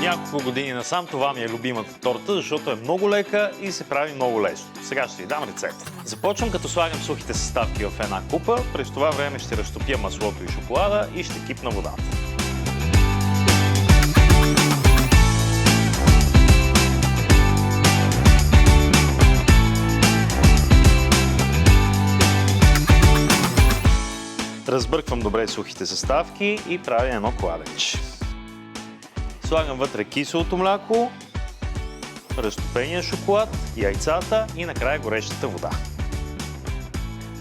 няколко години насам това ми е любимата торта, защото е много лека и се прави много лесно. Сега ще ви дам рецепта. Започвам като слагам сухите съставки в една купа, през това време ще разтопя маслото и шоколада и ще кипна водата. Разбърквам добре сухите съставки и правя едно кладенче. Слагам вътре киселото мляко, разтопения шоколад, яйцата и накрая горещата вода.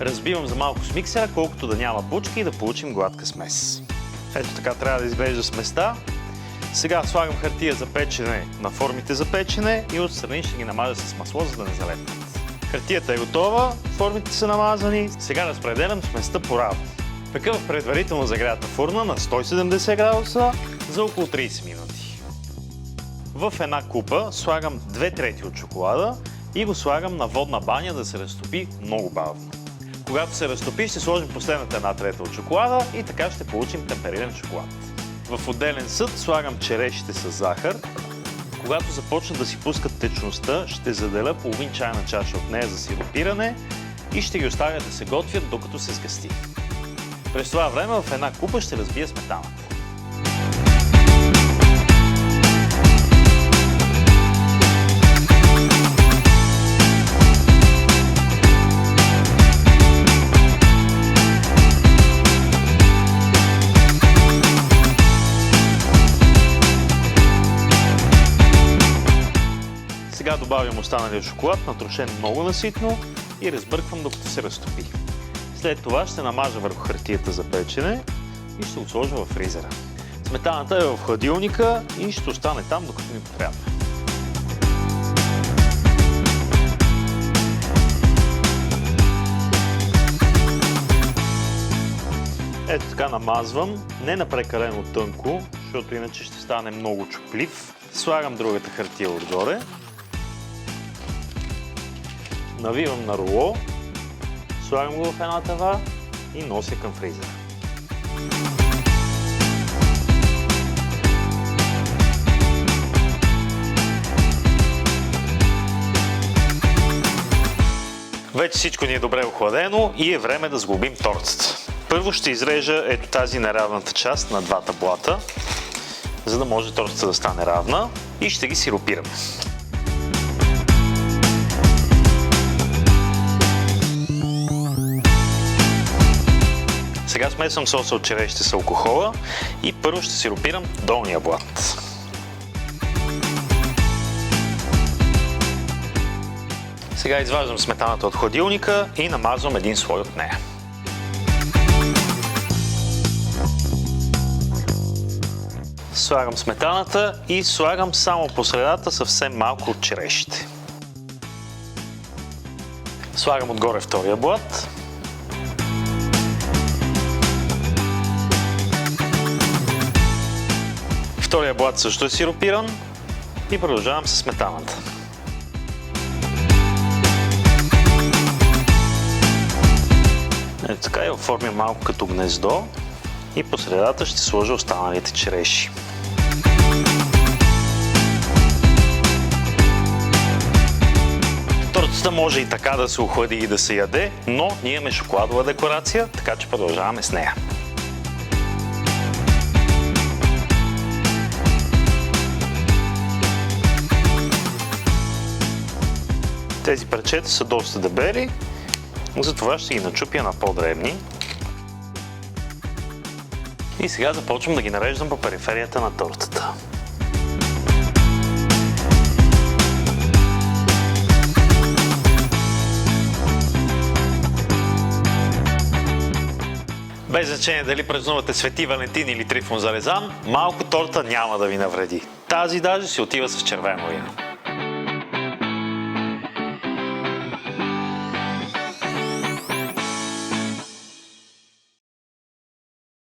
Разбивам за малко с миксера, колкото да няма бучки и да получим гладка смес. Ето така трябва да изглежда сместа. Сега слагам хартия за печене на формите за печене и отстрани ще ги намажа с масло, за да не залепнат. Хартията е готова, формите са намазани. Сега разпределям сместа поравно. Пека в предварително загрята фурна на 170 градуса за около 30 минути. В една купа слагам 2/3 от шоколада и го слагам на водна баня да се разтопи много бавно. Когато се разтопи, ще сложим последната 1/3 от шоколада и така ще получим темпериран шоколад. В отделен съд слагам черешите с захар. Когато започнат да си пускат течността, ще заделя половин чайна чаша от нея за сиропиране и ще ги оставя да се готвят, докато се сгъсти. През това време в една купа ще разбия сметаната. Сега добавям останалия шоколад, натрошен много наситно и разбърквам докато се разтопи. След това ще намажа върху хартията за печене и ще го сложа в фризера. Сметаната е в хладилника и ще остане там, докато ми потрябва. Ето така намазвам, не на прекалено тънко, защото иначе ще стане много чуплив. Слагам другата хартия отгоре. Навивам на руло. Слагам го в една тава и нося към фризера. Вече всичко ни е добре охладено и е време да сглобим тортата. Първо ще изрежа ето тази неравната част на двата блата, за да може тортата да стане равна и ще ги сиропираме. Сега смесвам соса от черешите с алкохола и първо ще сиропирам долния блат. Сега изваждам сметаната от хладилника и намазвам един слой от нея. Слагам сметаната и слагам само по средата съвсем малко от черешите. Слагам отгоре втория блат. Втория блат също е сиропиран и продължавам с сметаната. Ето така я оформям малко като гнездо и по средата ще сложа останалите череши. Тортата може и така да се охлади и да се яде, но ние имаме шоколадова декорация, така че продължаваме с нея. Тези парчета са доста дебели, затова ще ги начупя на по-дребни. И сега започвам да ги нареждам по периферията на тортата. Без значение дали празнувате Свети Валентин или Трифон Зарезан, малко торта няма да ви навреди. Тази даже си отива с червено вино.